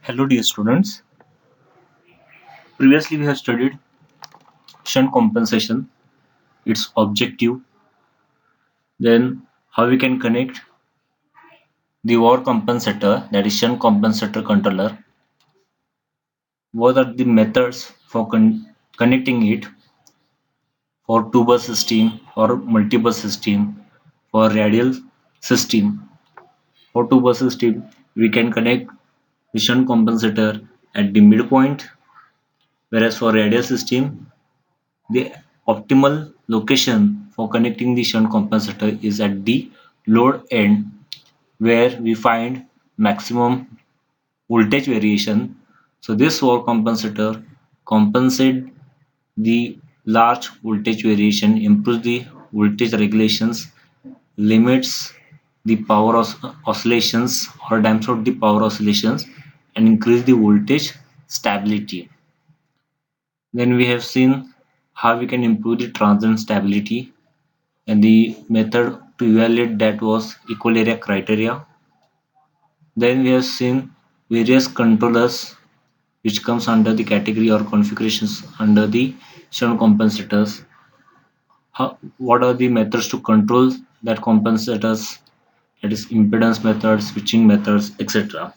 Hello dear students. Previously we have studied shunt compensation, its objective, then how we can connect the over compensator, that is shunt compensator controller, what are the methods for connecting it for two-bus system or multi-bus system, for radial system. For two-bus system, we can connect the shunt compensator at the midpoint, whereas for radial system, the optimal location for connecting the shunt compensator is at the load end where we find maximum voltage variation. So this overcompensator compensates the large voltage variation, improves the voltage regulations, limits the power oscillations or dampens out the power oscillations and increase the voltage stability. Then we have seen how we can improve the transient stability, and the method to evaluate that was equal area criteria. Then we have seen various controllers which comes under the category or configurations under the shunt compensators. What are the methods to control that compensators, that is impedance methods, switching methods, etc.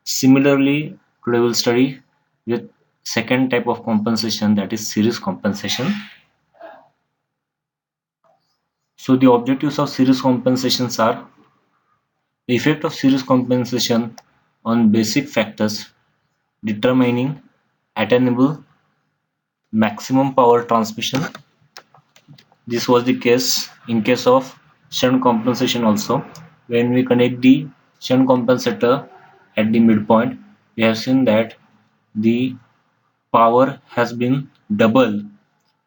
Similarly, today we'll study with second type of compensation, that is series compensation. So the objectives of series compensations are the effect of series compensation on basic factors determining attainable maximum power transmission. This was the case in case of shunt compensation also. When we connect the shunt compensator at the midpoint, we have seen that the power has been double,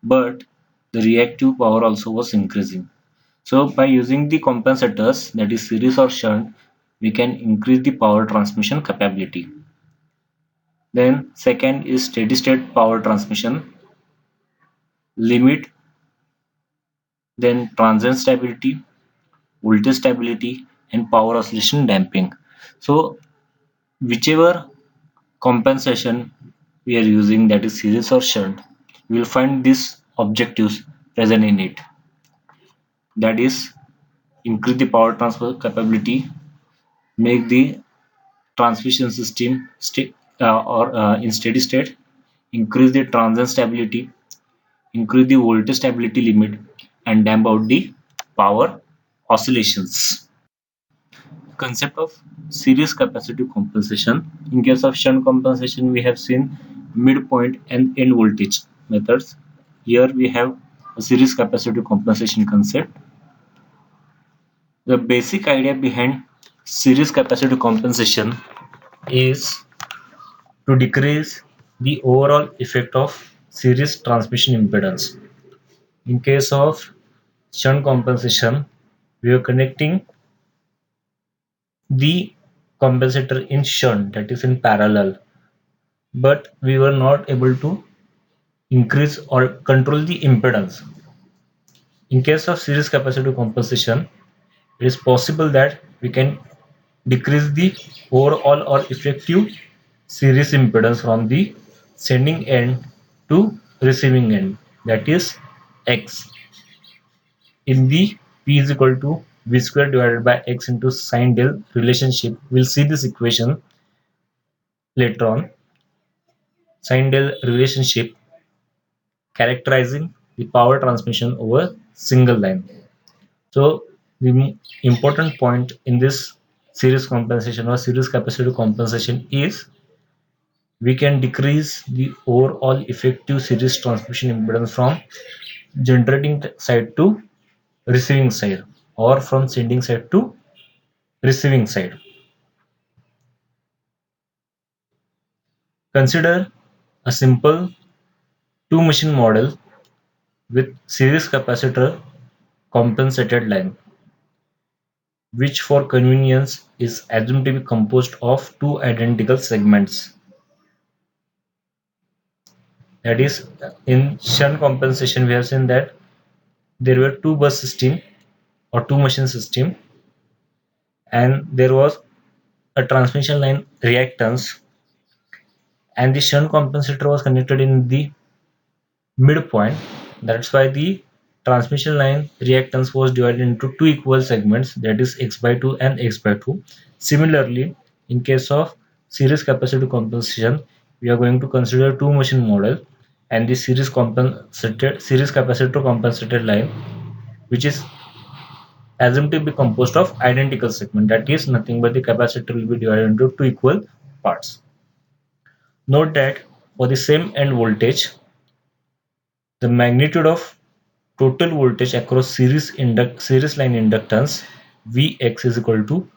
but the reactive power also was increasing. So by using the compensators, that is series or shunt, we can increase the power transmission capability. Then second is steady state power transmission, limit, then transient stability, voltage stability, and power oscillation damping. So whichever compensation we are using, that is series or shunt, we will find these objectives present in it. That is increase the power transfer capability, make the transmission system in steady state, increase the transient stability, increase the voltage stability limit, and damp out the power oscillations. Concept of series capacitive compensation. In case of shunt compensation, we have seen midpoint and end voltage methods. Here we have a series capacitive compensation concept. The basic idea behind series capacitive compensation is to decrease the overall effect of series transmission impedance. In case of shunt compensation, we are connecting the compensator in shunt, that is in parallel, but we were not able to increase or control the impedance. In case of series capacitive compensation, it is possible that we can decrease the overall or effective series impedance from the sending end to receiving end, that is X. In the P is equal to V square divided by X into sine del relationship, we'll see this equation later on. Sine del relationship characterizing the power transmission over single line. So the important point in this series compensation or series capacitive compensation is we can decrease the overall effective series transmission impedance from generating side to receiving side, or from sending side to receiving side. Consider a simple two machine model with series capacitor compensated line, which for convenience is assumed to be composed of two identical segments. That is, in shunt compensation, we have seen that there were two bus system or two machine system, and there was a transmission line reactance and the shunt compensator was connected in the midpoint. That's why the transmission line reactance was divided into two equal segments, that is x by 2 and x by 2. Similarly, in case of series capacitor compensation, we are going to consider two machine model and the series capacitor compensated line, which is assumed to be composed of identical segment, that is nothing but the capacitor will be divided into two equal parts. Note that for the same end voltage, the magnitude of total voltage across series line inductance Vx is equal to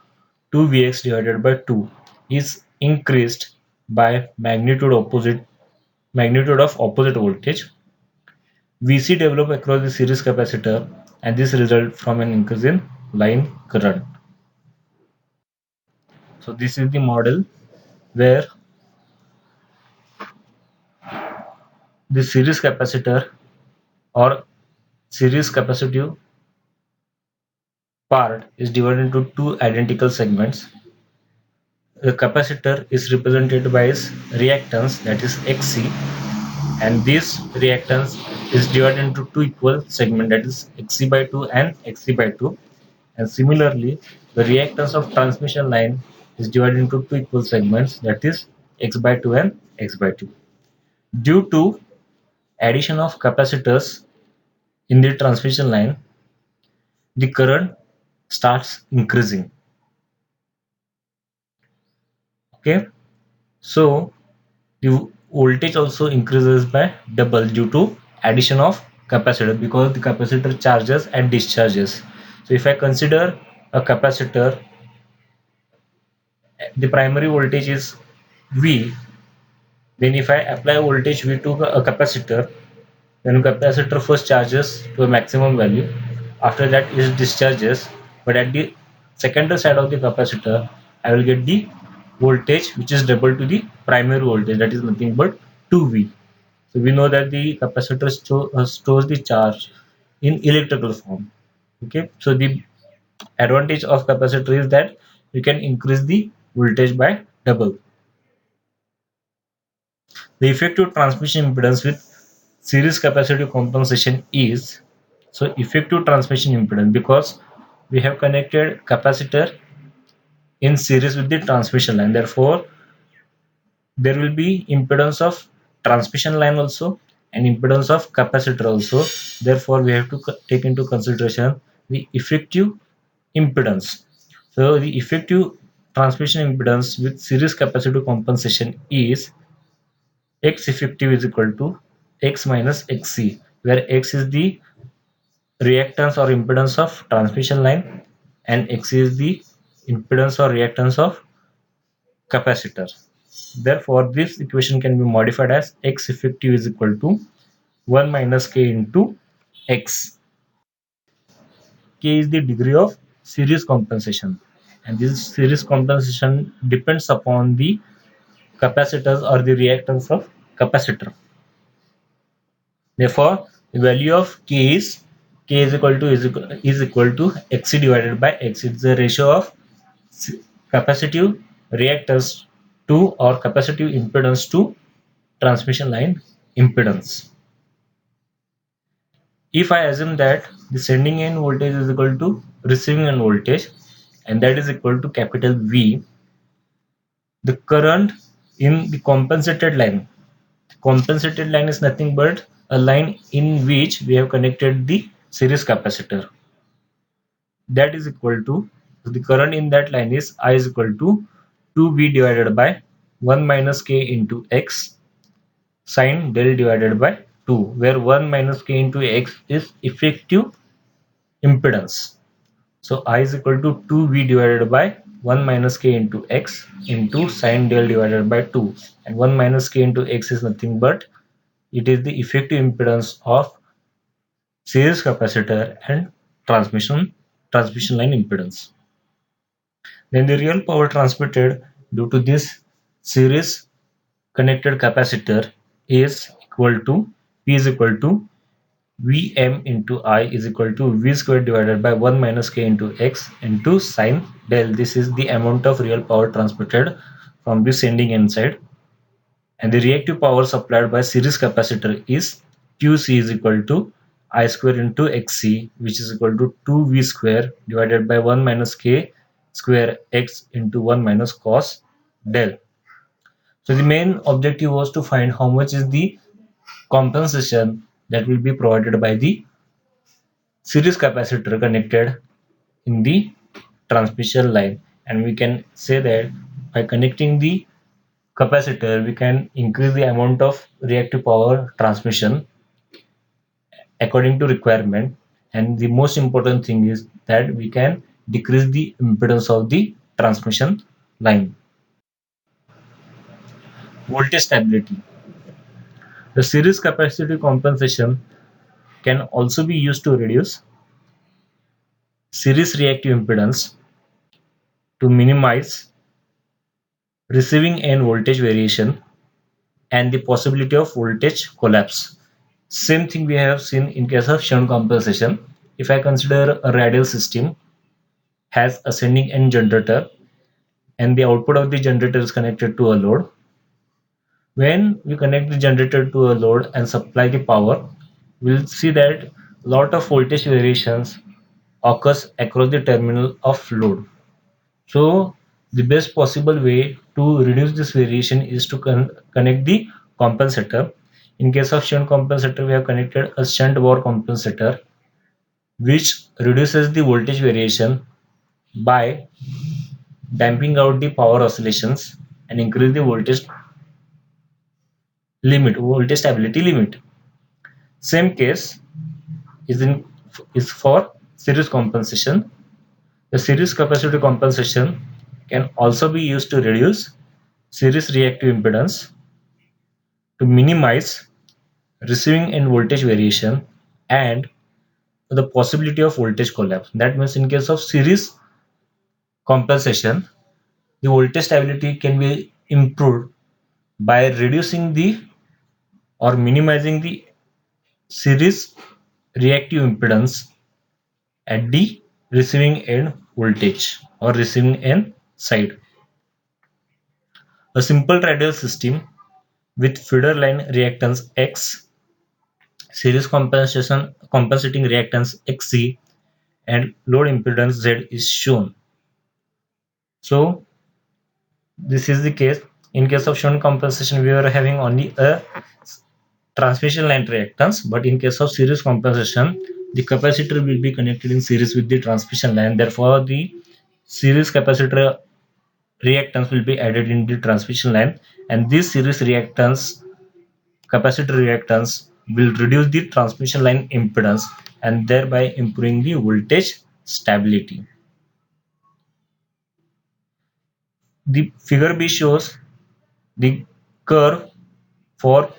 2Vx divided by 2 is increased by magnitude of opposite voltage. Vc develop across the series capacitor, and this result from an increase in line current. So this is the model where the series capacitor or series capacitive part is divided into two identical segments. The capacitor is represented by its reactance, that is Xc, and this reactance is divided into two equal segments, that is Xc by 2 and Xc by 2. And similarly, the reactance of transmission line is divided into two equal segments, that is X by 2 and X by 2. Due to addition of capacitors in the transmission line, the current starts increasing. Okay, so the voltage also increases by double due to addition of capacitor, because the capacitor charges and discharges. So if I consider a capacitor, the primary voltage is V, then if I apply voltage V to a capacitor, then capacitor first charges to a maximum value, after that it discharges, but at the secondary side of the capacitor I will get the voltage which is double to the primary voltage, that is nothing but 2V. So we know that the capacitor stores the charge in electrical form. Okay, so the advantage of capacitor is that you can increase the voltage by double. The effective transmission impedance with series capacitive compensation is, so effective transmission impedance, because we have connected capacitor in series with the transmission line, therefore there will be impedance of transmission line also and impedance of capacitor also. Therefore we have to take into consideration the effective impedance. So the effective transmission impedance with series capacitive compensation is X effective is equal to X minus Xc, where X is the reactance or impedance of transmission line and X is the impedance or reactance of capacitor. Therefore, this equation can be modified as X effective is equal to 1 minus K into X. K is the degree of series compensation, and this series compensation depends upon the capacitors or the reactance of capacitor. Therefore, the value of K is equal to Xc divided by X. It's the ratio of capacitive reactance to or capacitive impedance to transmission line impedance. If I assume that the sending end voltage is equal to receiving end voltage, and that is equal to capital V, the current in the compensated line is nothing but a line in which we have connected the series capacitor. That is equal to, the current in that line is I is equal to 2V divided by 1 minus K into X sine del divided by 2, where 1 minus K into X is effective impedance. So I is equal to 2V divided by 1 minus K into X into sine del divided by 2, and 1 minus K into X is nothing but it is the effective impedance of series capacitor and transmission line impedance. Then the real power transmitted due to this series connected capacitor is equal to P is equal to Vm into I is equal to V squared divided by 1 minus K into X into sine del. This is the amount of real power transmitted from the sending end side. and the reactive power supplied by series capacitor is QC is equal to I square into XC, which is equal to 2V square divided by 1 minus K square X into 1 minus cos del. So the main objective was to find how much is the compensation that will be provided by the series capacitor connected in the transmission line, and we can say that by connecting the capacitor we can increase the amount of reactive power transmission according to requirement, and the most important thing is that we can decrease the impedance of the transmission line. Voltage stability. The series capacitor compensation can also be used to reduce series reactive impedance, to minimize receiving end voltage variation and the possibility of voltage collapse. Same thing we have seen in case of shunt compensation. If I consider a radial system has ascending end generator and the output of the generator is connected to a load, when we connect the generator to a load and supply the power, we'll see that lot of voltage variations occurs across the terminal of load. So the best possible way to reduce this variation is to connect the compensator. In case of shunt compensator, we have connected a shunt bore compensator, which reduces the voltage variation by damping out the power oscillations and increase the voltage stability limit. Same case is for series compensation. The series capacitor compensation can also be used to reduce series reactive impedance, to minimize receiving end voltage variation and the possibility of voltage collapse. That means in case of series compensation, the voltage stability can be improved by reducing the or minimizing the series reactive impedance at the receiving end voltage or receiving end side. A simple radial system with feeder line reactance X, series compensation compensating reactance Xc, and load impedance Z is shown. So this is the case. In case of shunt compensation, we are having only a transmission line reactance, but in case of series compensation, the capacitor will be connected in series with the transmission line. Therefore, the series capacitor reactance will be added in the transmission line, and this series reactance, capacitor reactance, will reduce the transmission line impedance and thereby improving the voltage stability. The figure B shows the curve for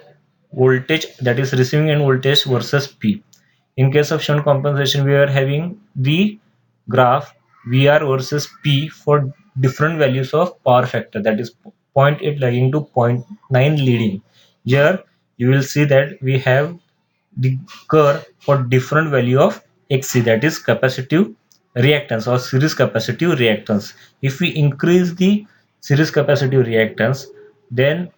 voltage, that is receiving end voltage versus P. In case of shunt compensation, we are having the graph VR versus P for different values of power factor, that is 0.8 lagging to 0.9 leading. Here you will see that we have the curve for different value of Xc, that is capacitive reactance or series capacitive reactance. If we increase the series capacitive reactance, then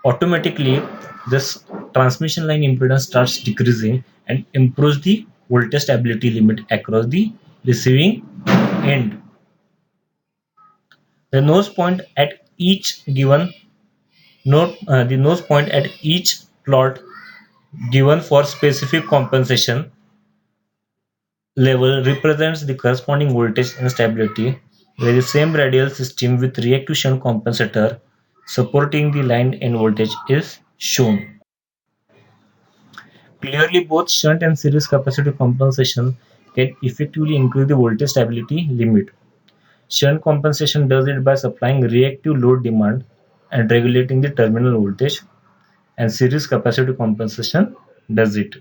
automatically this transmission line impedance starts decreasing and improves the voltage stability limit across the receiving end. The nose point at each given node, the nose point at each plot given for specific compensation level represents the corresponding voltage instability, where the same radial system with reactive shunt compensator supporting the line end voltage is shown. Clearly, both shunt and series capacitor compensation can effectively increase the voltage stability limit. Shunt compensation does it by supplying reactive load demand and regulating the terminal voltage, and series capacitor compensation does it.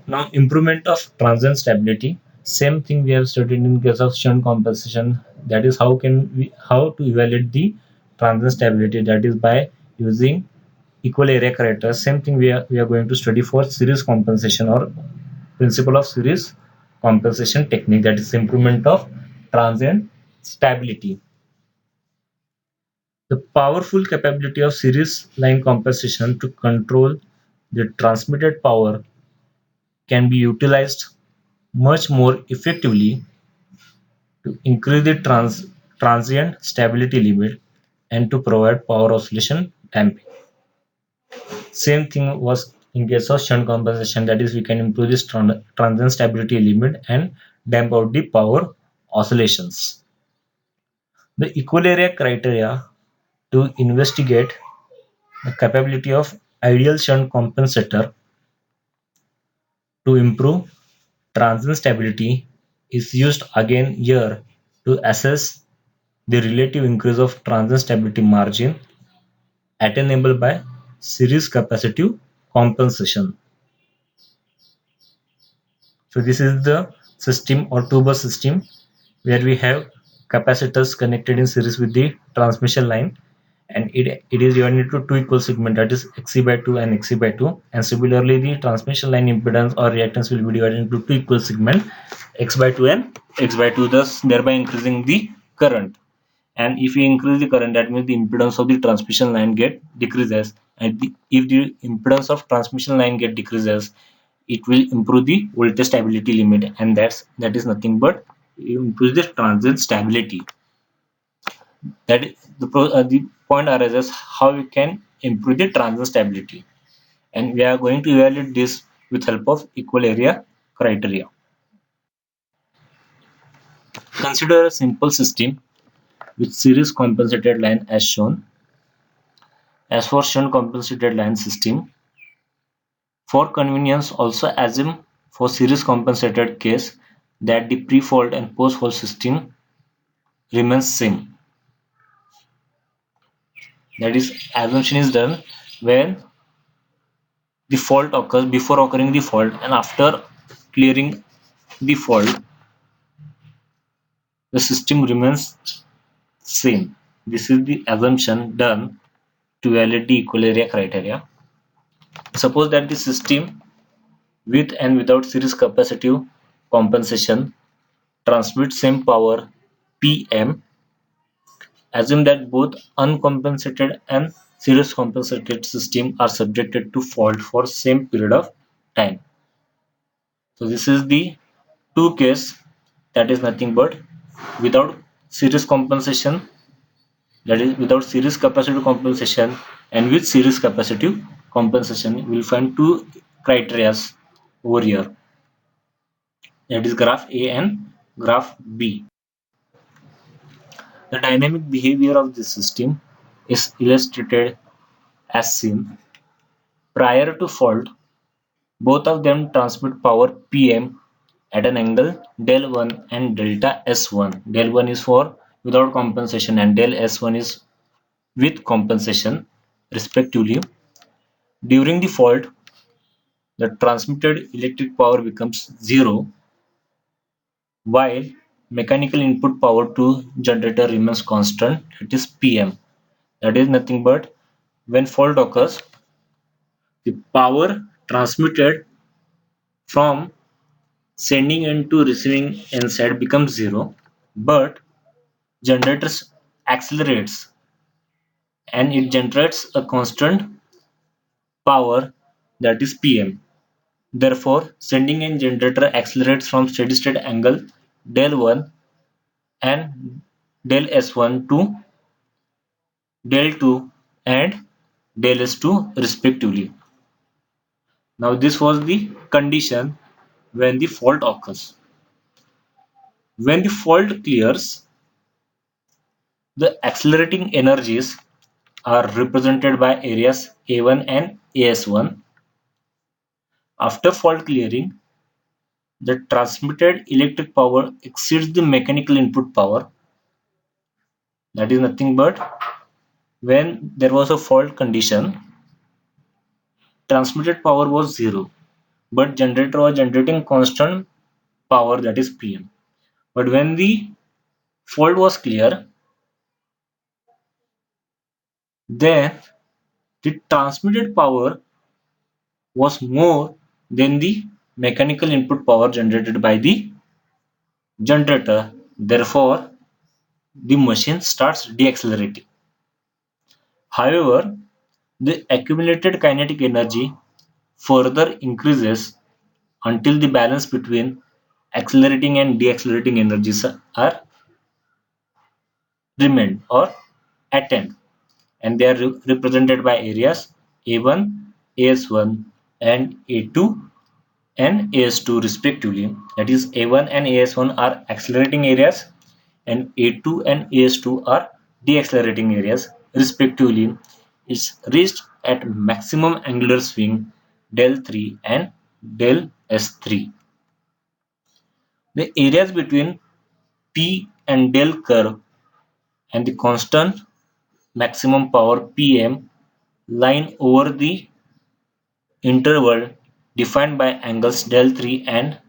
Now, improvement of transient stability. Same thing we have studied in case of shunt compensation. That is how to evaluate the transient stability. That is by using equal area characters. Same thing we are going to study for series compensation or principle of series compensation technique. That is improvement of transient stability. The powerful capability of series line compensation to control the transmitted power can be utilized much more effectively to increase the transient stability limit and to provide power oscillation damping. Same thing was in case of shunt compensation, that is, we can improve this transient stability limit and damp out the power oscillations. The equal criteria to investigate the capability of ideal shunt compensator to improve transient stability is used again here to assess the relative increase of transient stability margin attainable by series capacitive compensation. So this is the system or two-bus system where we have capacitors connected in series with the transmission line, and it is divided into two equal segments, that is Xc by 2 and Xc by 2, and similarly the transmission line impedance or reactance will be divided into two equal segments, X by 2 and X by 2, thus thereby increasing the current. And if we increase the current, that means the impedance of the transmission line get decreases, and if the impedance of transmission line get decreases, it will improve the voltage stability limit, and that is nothing but improve the transient stability. That is the point arises how we can improve the transient stability, and we are going to evaluate this with help of equal area criteria. Consider a simple system with series compensated line as shown. As for shunt compensated line system, for convenience also assume for series compensated case that the pre-fault and post-fault system remains same. That is, assumption is done when the fault occurs, before occurring the fault and after clearing the fault, the system remains same. This is the assumption done to evaluate the equal area criteria. Suppose that the system with and without series capacitive compensation transmits same power Pm. Assume that both uncompensated and series compensated system are subjected to fault for same period of time. So this is the two case, that is nothing but without series compensation, that is without series capacitive compensation, and with series capacitive compensation. We'll find two criteria over here, that is graph A and graph B. The dynamic behavior of this system is illustrated as seen. Prior to fault, both of them transmit power Pm at an angle del 1 and delta S1. Del 1 is for without compensation and del S1 is with compensation respectively. During the fault, the transmitted electric power becomes zero, while mechanical input power to generator remains constant, it is Pm. That is nothing but when fault occurs, the power transmitted from sending end to receiving end side becomes zero, but generator accelerates and it generates a constant power, that is Pm. Therefore, sending end generator accelerates from steady state angle del 1 and del S1 to del 2 and del S2 respectively. Now this was the condition when the fault occurs. When the fault clears, the accelerating energies are represented by areas A1 and AS1. After fault clearing, the transmitted electric power exceeds the mechanical input power. That is nothing but when there was a fault condition, transmitted power was zero, but generator was generating constant power, that is Pm. But when the fault was clear, then the transmitted power was more than the mechanical input power generated by the generator. Therefore, the machine starts deaccelerating. However, the accumulated kinetic energy further increases until the balance between accelerating and deaccelerating energies are remained or attained, and they are represented by areas A1, AS1 and A2 and AS2 respectively. That is, A1 and AS1 are accelerating areas and A2 and AS2 are deaccelerating areas respectively. Is reached at maximum angular swing del 3 and del S3. The areas between P and del curve and the constant maximum power Pm line over the interval defined by angles del 3 and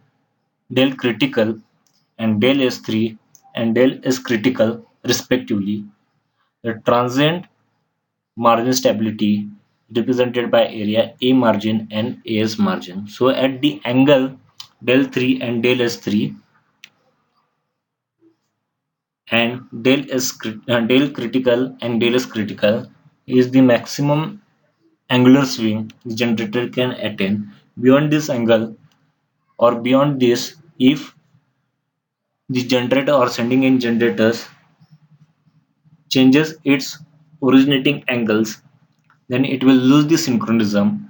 del critical and del S3 and del S critical respectively. The transient margin stability represented by area A margin and AS margin. So at the angle del 3 and del S3 and del critical and del S critical is the maximum angular swing the generator can attain. Beyond this angle or beyond this, if the generator or sending in generators changes its originating angles, then it will lose the synchronism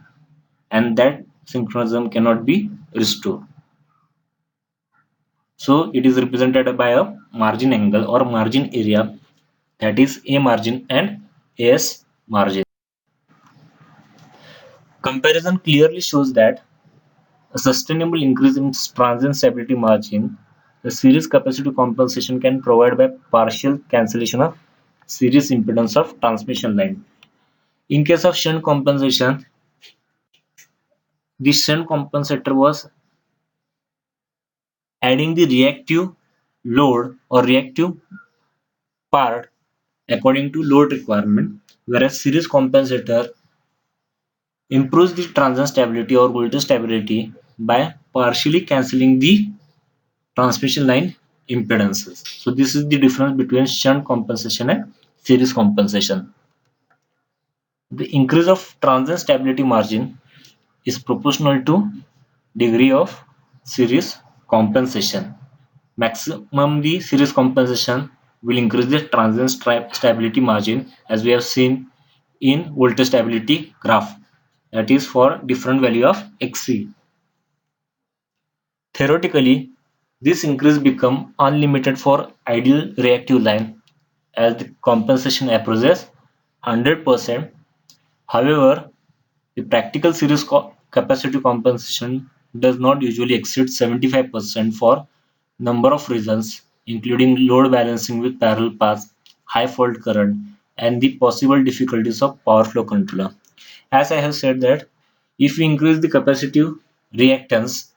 and that synchronism cannot be restored. So it is represented by a margin angle or margin area, that is A margin and AS margin. Comparison clearly shows that a sustainable increase in transient stability margin, the series capacity compensation can provide by partial cancellation of series impedance of transmission line. In case of shunt compensation, the shunt compensator was adding the reactive load or reactive part according to load requirement, whereas series compensator improves the transient stability or voltage stability by partially cancelling the transmission line impedances. So this is the difference between shunt compensation and series compensation. The increase of transient stability margin is proportional to degree of series compensation. Maximum the series compensation will increase the transient stability margin, as we have seen in voltage stability graph, that is for different value of Xc. Theoretically, this increase become unlimited for ideal reactive line as the compensation approaches 100%. However, the practical series capacity compensation does not usually exceed 75% for number of reasons, including load balancing with parallel paths, high fault current, and the possible difficulties of power flow controller. As I have said that if we increase the capacitive reactance,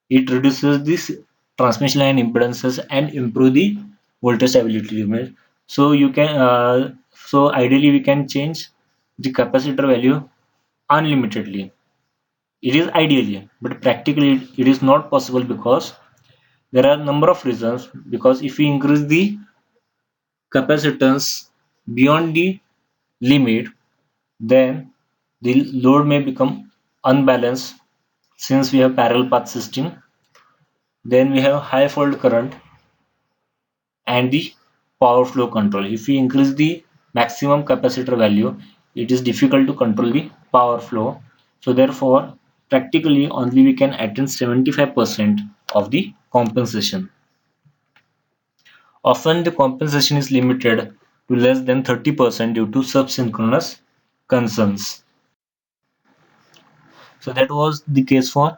it reduces this transmission line impedances and improve the voltage stability limit. So you can so ideally we can change the capacitor value unlimitedly. It is ideally, but practically it is not possible because there are a number of reasons. Because if we increase the capacitance beyond the limit, then the load may become unbalanced since we have parallel path system. Then we have high fault current and the power flow control. If we increase the maximum capacitor value, it is difficult to control the power flow. So therefore, practically only we can attain 75% of the compensation. Often the compensation is limited to less than 30% due to subsynchronous concerns. So that was the case for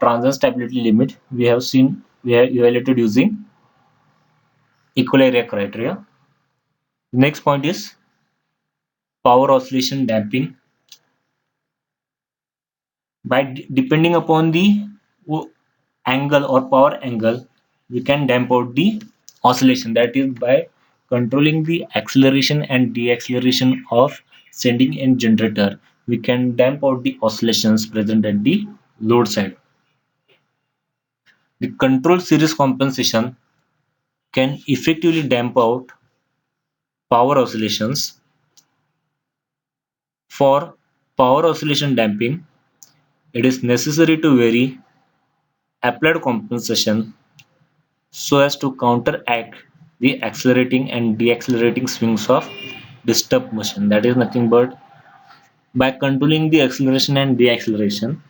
transient stability limit. We have evaluated using equal area criteria. The next point is power oscillation damping. By depending upon the angle or power angle, we can damp out the oscillation. That is by controlling the acceleration and deceleration of sending in generator, we can damp out the oscillations present at the load side. The control series compensation can effectively damp out power oscillations For power oscillation damping, it is necessary to vary applied compensation so as to counteract the accelerating and deaccelerating swings of disturbed motion. That is nothing but by controlling the acceleration and deacceleration,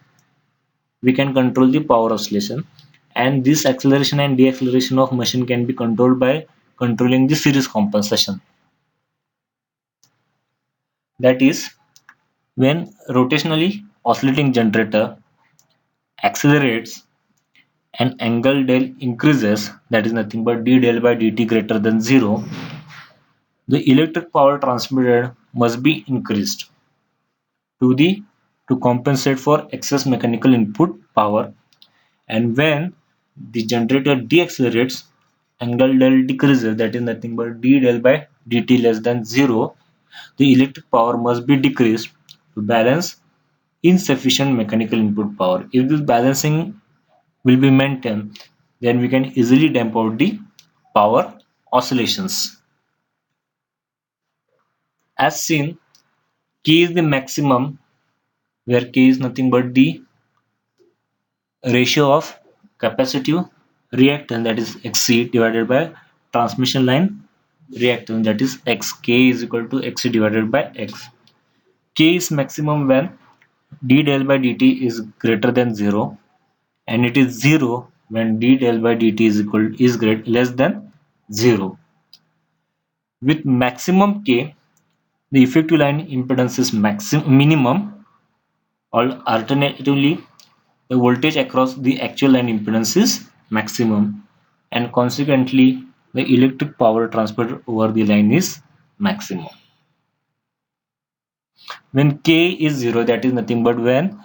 we can control the power oscillation. And this acceleration and deacceleration of motion can be controlled by controlling the series compensation. That is, when rotationally oscillating generator accelerates and angle del increases, that is nothing but d del by dt greater than 0, the electric power transmitted must be increased to the to compensate for excess mechanical input power. And when the generator deaccelerates, angle del decreases, that is nothing but d del by dt less than 0, the electric power must be decreased to balance insufficient mechanical input power. If this balancing will be maintained, then we can easily damp out the power oscillations. As seen, K is the maximum, where K is nothing but the ratio of capacitive reactance, that is Xc, divided by transmission line reactance, that is X. K is equal to Xc divided by X. K is maximum when d del by dt is greater than 0, and it is 0 when d del by dt is less than 0. With maximum K, the effective line impedance is minimum, or alternatively, the voltage across the actual line impedance is maximum, and consequently, the electric power transferred over the line is maximum. When K is 0, that is nothing but when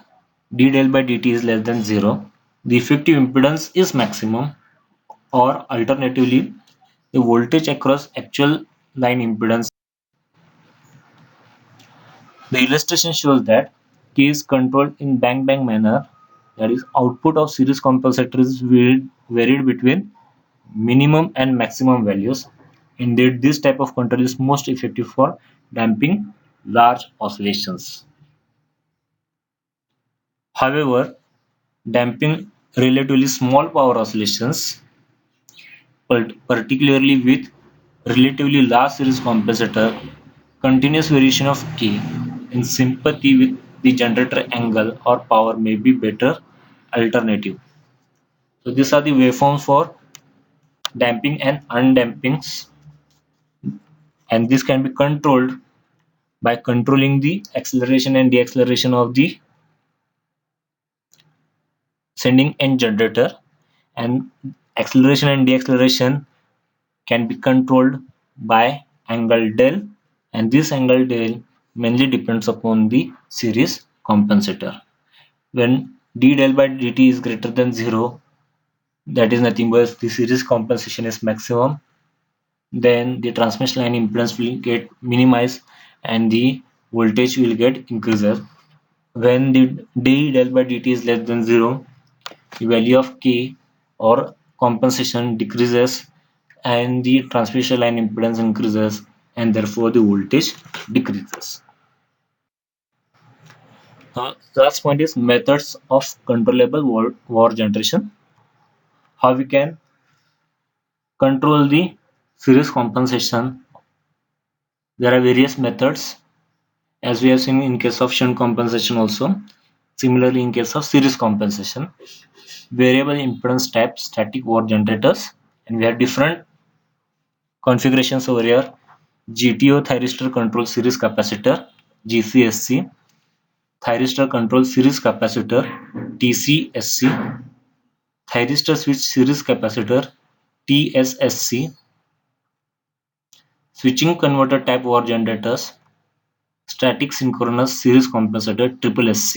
d del by dt is less than 0, the effective impedance is maximum, or alternatively, the voltage across actual line impedance. The illustration shows that K is controlled in bang-bang manner, that is, output of series compensator is varied between minimum and maximum values. Indeed, this type of control is most effective for damping large oscillations. However, damping relatively small power oscillations, particularly with relatively large series compensator, continuous variation of K in sympathy with the generator angle or power may be better alternative. So these are the waveforms for damping and undampings, and this can be controlled by controlling the acceleration and deacceleration of the sending end generator, and acceleration and deacceleration can be controlled by angle del, and this angle del mainly depends upon the series compensator. When d del by dt is greater than 0, that is nothing but the series compensation is maximum, then the transmission line impedance will get minimized and the voltage will get increases. When the d del by dt is less than 0, the value of K or compensation decreases and the transmission line impedance increases, and therefore the voltage decreases. Last point is methods of controllable war generation. How we can control the series compensation. There are various methods, as we have seen in case of shunt compensation also. Similarly, in case of series compensation, variable impedance type static war generators, and we have different configurations over here: GTO thyristor control series capacitor, GCSC, thyristor control series capacitor, TCSC, thyristor switch series capacitor, TSSC, switching converter type war generators, static synchronous series compensator, SSC.